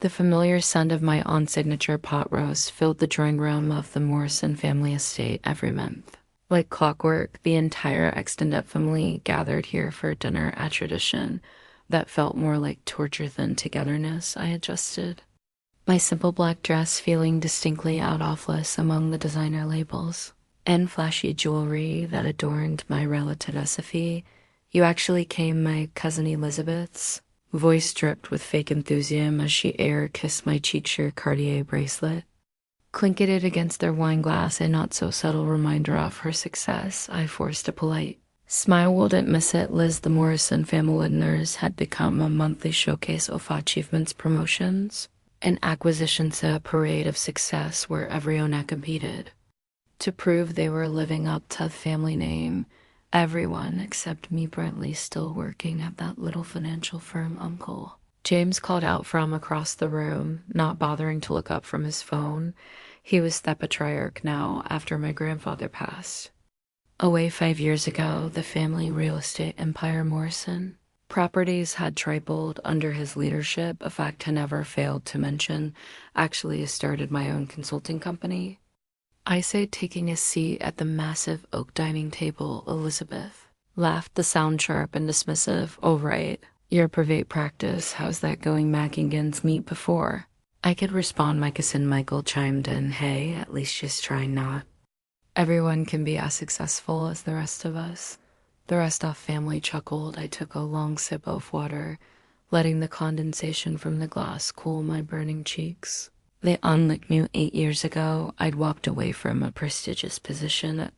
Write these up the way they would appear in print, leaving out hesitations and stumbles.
The familiar scent of my aunt's signature pot roast filled the drawing room of the Morrison family estate every month. Like clockwork, the entire extended family gathered here for dinner at tradition that felt more like torture than togetherness. I adjusted. My simple black dress feeling distinctly out of place among the designer labels. And flashy jewelry that adorned my relative Sophie. You actually came my cousin Elizabeth's, voice dripped with fake enthusiasm as she air kissed my cheek-sheer Cartier bracelet. Clinking it against their wine glass, a not-so-subtle reminder of her success, I forced a polite smile. Wouldn't miss it. Liz, the Morrison family dinners had become a monthly showcase of achievements promotions, an acquisitions a parade of success where everyone had competed. To prove they were living up to the family name, everyone except me Brentley still working at that little financial firm uncle. James called out from across the room, not bothering to look up from his phone. He was the patriarch now after my grandfather passed. Away 5 years ago, the family real estate empire Morrison. Properties had tripled under his leadership, a fact I never failed to mention. Actually, I started my own consulting company. I say taking a seat at the massive oak dining table, Elizabeth laughed, the sound sharp and dismissive. "Oh, right. Your private practice, how's that going Mackingans meet before?" I could respond. My cousin Michael chimed in, "Hey, at least just try not. Everyone can be as successful as the rest of us." The rest of family chuckled. I took a long sip of water, letting the condensation from the glass cool my burning cheeks. They unlicked me 8 years ago. I'd walked away from a prestigious position at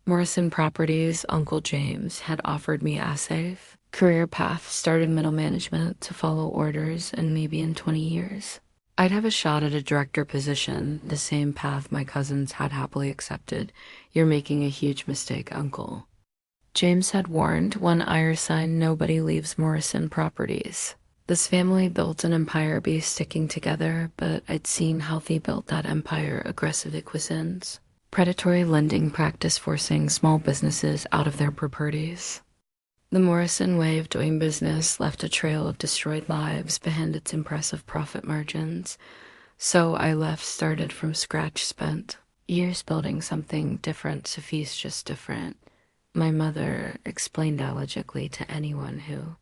Morrison Properties. Uncle James had offered me a safe career path, started middle management to follow orders, and maybe in 20 years, I'd have a shot at a director position, the same path my cousins had happily accepted. "You're making a huge mistake, Uncle," James had warned. "One iron sign, nobody leaves Morrison Properties. This family built an empire be sticking together, but I'd seen how they built that empire. Aggressive acquisitions, predatory lending practice forcing small businesses out of their properties. The Morrison way of doing business left a trail of destroyed lives behind its impressive profit margins. So I left, started from scratch, spent years building something different. Sophie's just different," my mother explained allegorically to anyone who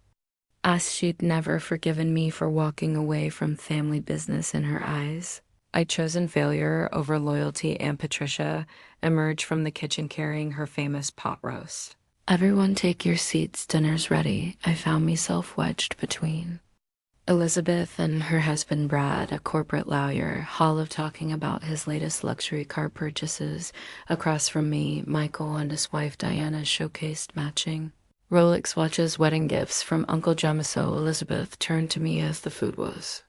asked. She'd never forgiven me for walking away from family business. In her eyes, I'd chosen failure over loyalty, and Patricia emerged from the kitchen carrying her famous pot roast. "Everyone take your seats, dinner's ready." I found myself wedged between Elizabeth and her husband Brad, a corporate lawyer, Hall of talking about his latest luxury car purchases. Across from me, Michael and his wife Diana showcased matching Rolex watches, wedding gifts from Uncle Jamiso. Elizabeth turned to me as the food was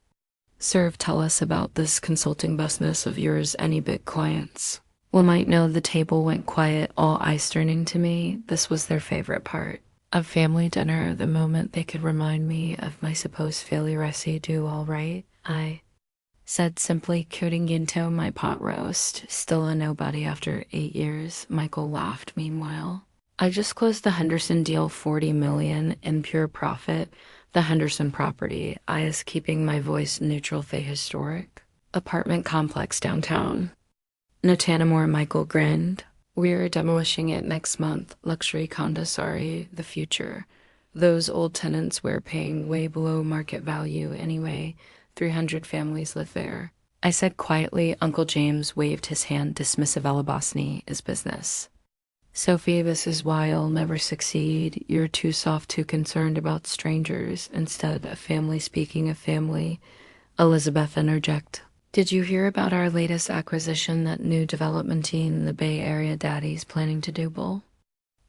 served. "Tell us about this consulting business of yours. Any big clients?" Well, might know. The table went quiet, all eyes turning to me. This was their favorite part of family dinner, the moment they could remind me of my supposed failure. "I say do all right," I said simply, cutting into my pot roast. Still a nobody after 8 years. Michael laughed. "Meanwhile, I just closed the Henderson deal, 40 million in pure profit. The Henderson property. I is keeping my voice neutral. The historic apartment complex downtown Notanamore." Michael grinned. "We're demolishing it next month. Luxury condo, sorry, the future. Those old tenants we're paying way below market value anyway. 300 families live there." I said quietly. Uncle James waved his hand. Dismissive alabosny is business. "Sophie, this is why I'll never succeed. You're too soft, too concerned about strangers. Instead of family speaking of family." Elizabeth interject. "Did you hear about our latest acquisition, that new development team in the Bay Area Daddy's planning to double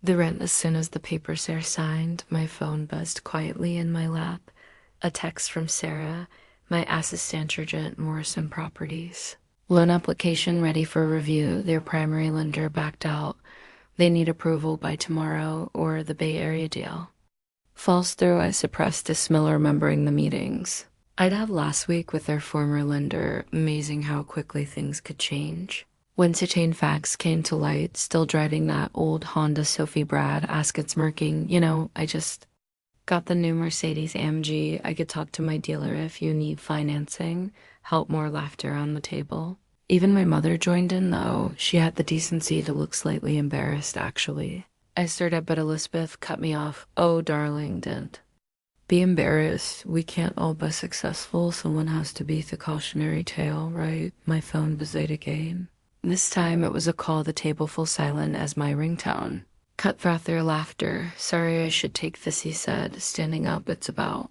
the rent as soon as the papers are signed?" My phone buzzed quietly in my lap. A text from Sarah, my assistant agent, Morrison Properties. "Loan application ready for review. Their primary lender backed out. They need approval by tomorrow or the Bay Area deal falls through." I suppressed a smell remembering the meetings I'd had last week with their former lender. Amazing how quickly things could change. When Sachane facts came to light, still driving that old Honda Sophie. Brad asked it smirking. I just Got the new Mercedes AMG. I could talk to my dealer if you need financing. Help, more laughter on the table. Even my mother joined in, though. She had the decency to look slightly embarrassed, actually. I stared up, but Elizabeth cut me off. Oh, darling, didn't be embarrassed. We can't all be successful. Someone has to be the cautionary tale, right? My phone buzzed again. This time it was a call the table full silent as my ringtone. Cut through their laughter. Sorry, I should take this, he said. Standing up, it's about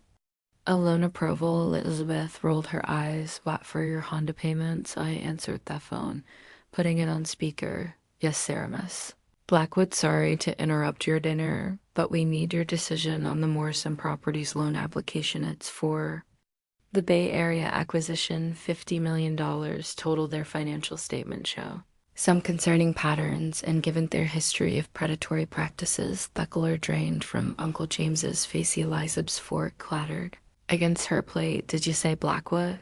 a loan approval. Elizabeth rolled her eyes. What, for your Honda payments? I answered that phone, putting it on speaker. Yes, Sarah, miss. Blackwood, sorry to interrupt your dinner, but we need your decision on the Morrison Properties loan application. It's for the Bay Area acquisition, $50 million total, their financial statement show. Some concerning patterns, and given their history of predatory practices, the color drained from Uncle James's facey. Elizabeth's fork clattered against her plate. Did you say Blackwood?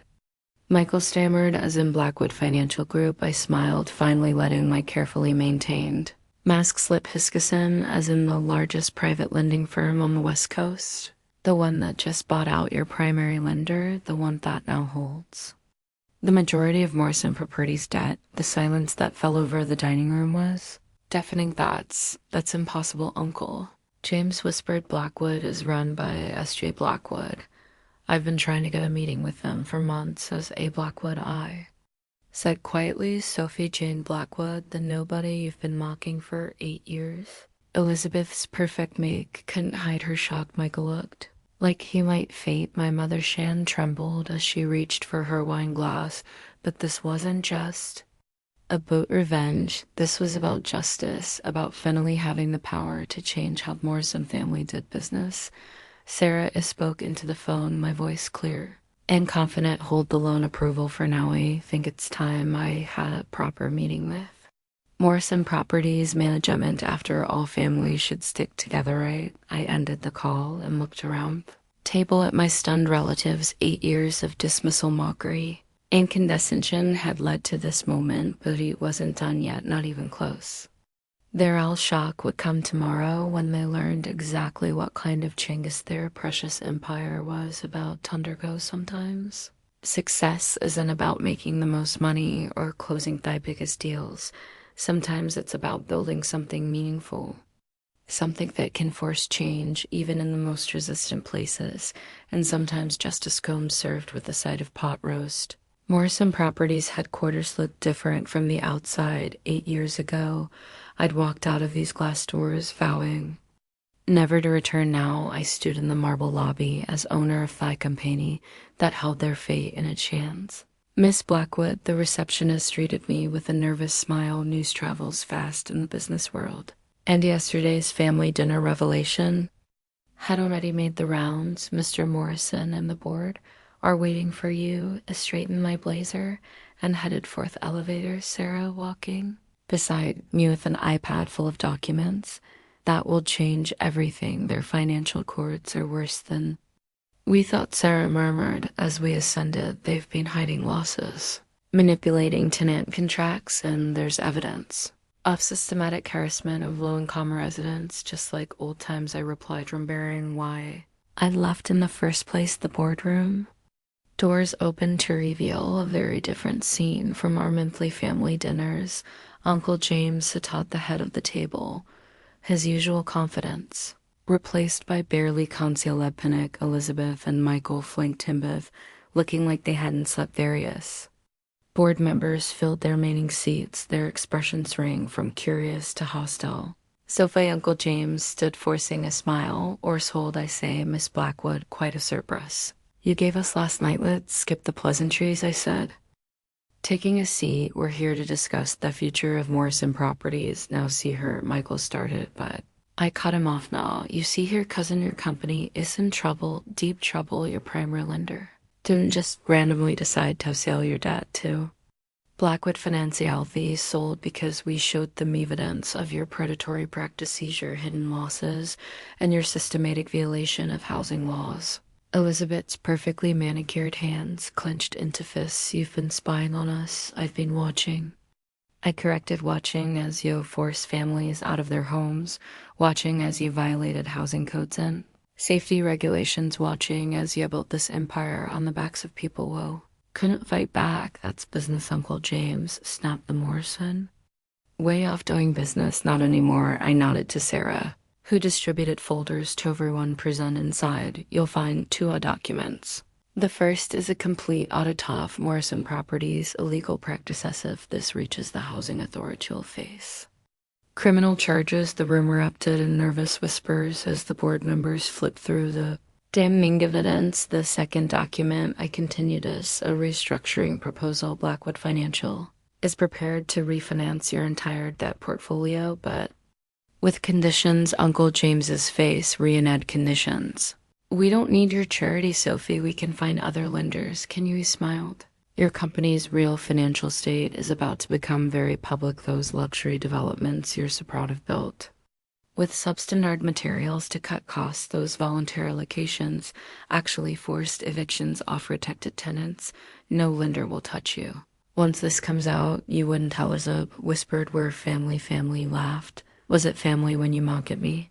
Michael stammered, as in Blackwood Financial Group. I smiled, finally letting my carefully maintained mask slip. Hiskison, as in the largest private lending firm on the West Coast. The one that just bought out your primary lender, the one that now holds the majority of Morrison Properties debt. The silence that fell over the dining room was deafening. That's impossible, Uncle. James whispered. Blackwood is run by S.J. Blackwood. I've been trying to get a meeting with them for months. As A. Blackwood, I said quietly. Sophie Jane Blackwood, the nobody you've been mocking for 8 years. Elizabeth's perfect make couldn't hide her shock. Michael looked like he might faint. My mother Shan trembled as she reached for her wine glass. But this wasn't just about revenge. This was about justice, about finally having the power to change how Morrison family did business. Sarah spoke into the phone, my voice clear and confident. Hold the loan approval for now. I think it's time I had a proper meeting with Morrison Properties management. After all, families should stick together, right? I ended the call and looked around table at my stunned relatives. 8 years of dismissal, mockery, and condescension had led to this moment, but it wasn't done yet, not even close. Their all shock would come tomorrow when they learned exactly what kind of Genghis their precious empire was about to undergo. Sometimes success isn't about making the most money or closing the biggest deals. Sometimes it's about building something meaningful, something that can force change even in the most resistant places, and sometimes just a scone served with a side of pot roast. Morrison Properties headquarters looked different from the outside. 8 years ago, I'd walked out of these glass doors vowing never to return. Now I stood in the marble lobby as owner of the company that held their fate in its hands. Miss Blackwood, the receptionist, greeted me with a nervous smile. News travels fast in the business world, and yesterday's family dinner revelation had already made the rounds. Mr. Morrison and the board are waiting for you. I straightened my blazer and headed for the elevator. Sarah walking beside me with an iPad full of documents that will change everything. Their financial cords are worse than we thought, Sarah murmured as we ascended. They've been hiding losses, manipulating tenant contracts, and there's evidence of systematic harassment of low-income residents, just like old times. I replied, remembering why I left in the first place. The boardroom doors opened to reveal a very different scene from our monthly family dinners. Uncle James sat at the head of the table, his usual confidence replaced by barely concealed panic. Elizabeth and Michael flanked him, looking like they hadn't slept. Various board members filled their remaining seats, their expressions rang from curious to hostile. Sophie, Uncle James stood forcing a smile. Or sold, I say, Miss Blackwood, quite a surprise you gave us last night. Let's skip the pleasantries, I said. Taking a seat, we're here to discuss the future of Morrison Properties. Now see her, Michael started, but I cut him off. Now, you see here, cousin, your company is in trouble, deep trouble. Your primary lender didn't just randomly decide to sell your debt to Blackwood Financial. Sold because we showed them evidence of your predatory practices, your hidden losses, and your systematic violation of housing laws. Elizabeth's perfectly manicured hands clenched into fists. You've been spying on us. I've been watching. I corrected, watching as you forced families out of their homes, watching as you violated housing codes, and Safety regulations watching as you built this empire on the backs of people, whoa. Couldn't fight back, that's business, Uncle James, snapped the Morrison. Way off doing business, not anymore, I nodded to Sarah, who distributed folders to everyone present. Inside. You'll find two documents. The first is a complete audit of Morrison Properties' illegal practices if this reaches the housing authority you'll face. Criminal charges, the room erupted in nervous whispers as the board members flipped through the damning evidence. The second document, I continued as a restructuring proposal. Blackwood Financial is prepared to refinance your entire debt portfolio, but with conditions. Uncle James's face reenacted conditions. We don't need your charity, Sophie. We can find other lenders. Can you? He smiled. Your company's real financial state is about to become very public. Those luxury developments you're so proud of built with substandard materials to cut costs. Those voluntary locations, actually forced evictions off protected tenants. No lender will touch you. Once this comes out, you wouldn't tell us. Whispered. We're family, laughed. Was it family when you mock at me?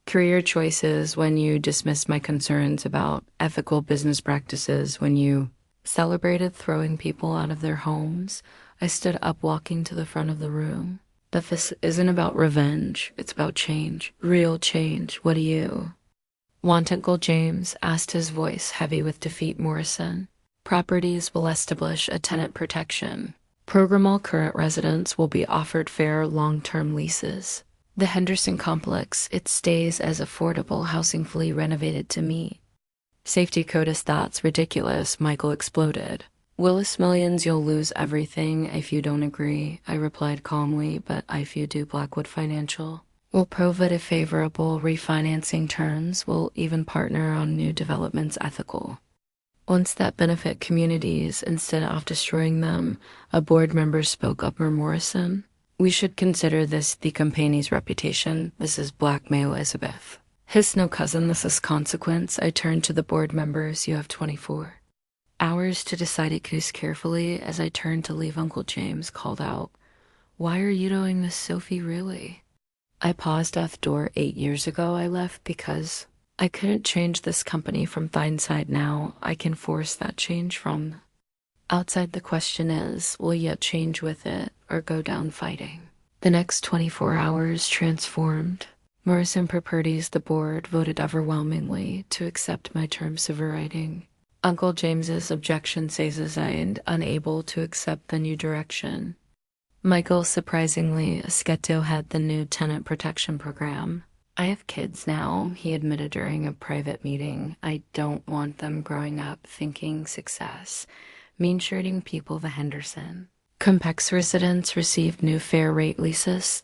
Career choices when you dismissed my concerns about ethical business practices, when you celebrated throwing people out of their homes. I stood up, walking to the front of the room. But this isn't about revenge. It's about change. Real change. What do you want, Uncle James? Asked, his voice heavy with defeat. Morrison Properties will establish a tenant protection program. All current residents will be offered fair long-term leases. The Henderson complex, it stays as affordable housing, fully renovated to meet safety code. That's ridiculous, Michael exploded. Willis Millions, you'll lose everything if you don't agree, I replied calmly, but if you do, Blackwood Financial will provide favorable refinancing terms. We'll even partner on new developments, ethical ones that benefit communities instead of destroying them. A board member spoke up. Morrison, we should consider this the company's reputation. This is blackmail, Elizabeth. His no cousin, this is consequence. I turned to the board members. You have 24 hours to decide it. Case carefully. As I turned to leave, Uncle James called out, why are you doing this, Sophie, really? I paused at the door. 8 years ago I left because I couldn't change this company from the inside. Now I can force that change from outside. The question is, will you change with it or go down fighting? The next 24 hours transformed Morrison Properties. The board voted overwhelmingly to accept my terms of writing. Uncle James's objection says as I am unable to accept the new direction. Michael, surprisingly, Scheto had the new tenant protection program. I have kids now, he admitted during a private meeting. I don't want them growing up thinking success means shirting people. The Henderson complex residents received new fair rate leases.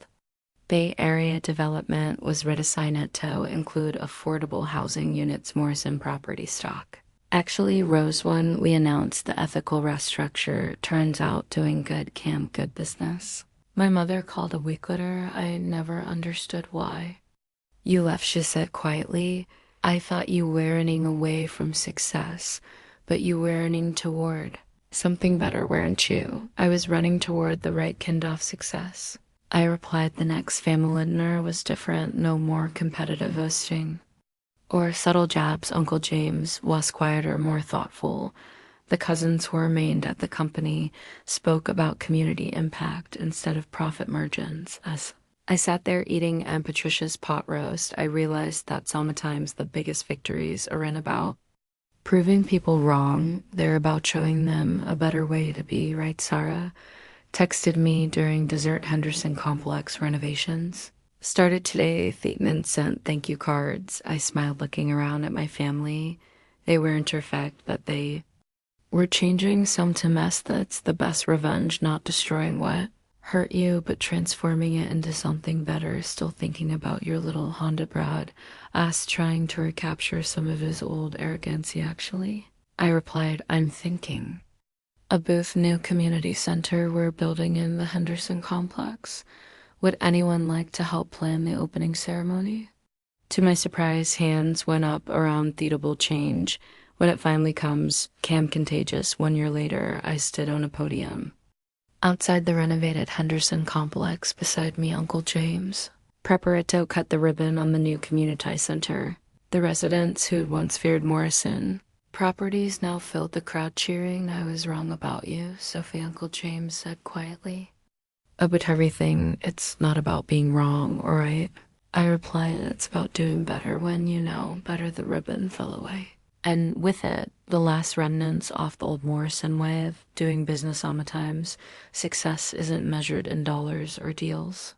Bay Area development was redesigned to include affordable housing units. Morrison property stock actually rose when we announced the ethical restructure. Turns out doing good can good business. My mother called a week later. I never understood why. You left, she said quietly. I thought you were running away from success, but you were running toward something better, weren't you? I was running toward the right kind of success, I replied. The next family dinner was different, no more competitive hosting or subtle jabs. Uncle James was quieter, more thoughtful. The cousins who remained at the company spoke about community impact instead of profit margins. As I sat there eating Aunt Patricia's pot roast, I realized that sometimes the biggest victories aren't about proving people wrong. They're about showing them a better way to be, right? Sarah texted me during dessert. Henderson complex renovations started today. Thetan sent thank you cards. I smiled, looking around at my family. They weren't perfect, but they were changing some to mess. That's the best revenge, not destroying what hurt you, but transforming it into something better. Still thinking about your little Honda Brad? Asked, trying to recapture some of his old arrogancy. Actually, I replied, I'm thinking a booth new community center we're building in the Henderson complex. Would anyone like to help plan the opening ceremony? To my surprise, hands went up around theatable change. When it finally comes, cam contagious. 1 year later, I stood on a podium outside the renovated Henderson complex. Beside me, Uncle James. Preparato cut the ribbon on the new community center. The residents who once feared Morrison properties now filled the crowd cheering. "I was wrong about you," Sophie Uncle James said quietly. "About everything, it's not about being wrong or right." I replied, "It's about doing better when you know better." The ribbon fell away. And with it, the last remnants off the old Morrison way of doing business on the times. Success isn't measured in dollars or deals.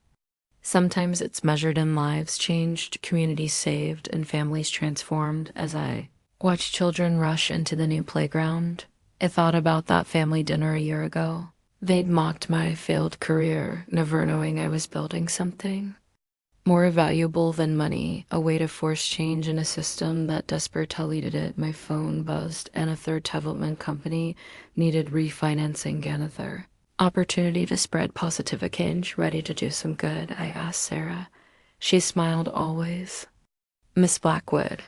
Sometimes it's measured in lives changed, communities saved, and families transformed. As I watched children rush into the new playground, I thought about that family dinner a year ago. They'd mocked my failed career, never knowing I was building something more valuable than money, a way to force change in a system that desperately needed it. My phone buzzed, and a third development company needed refinancing Ganather. "Opportunity to spread positive change, ready to do some good?" I asked Sarah. She smiled always. "Miss Blackwood,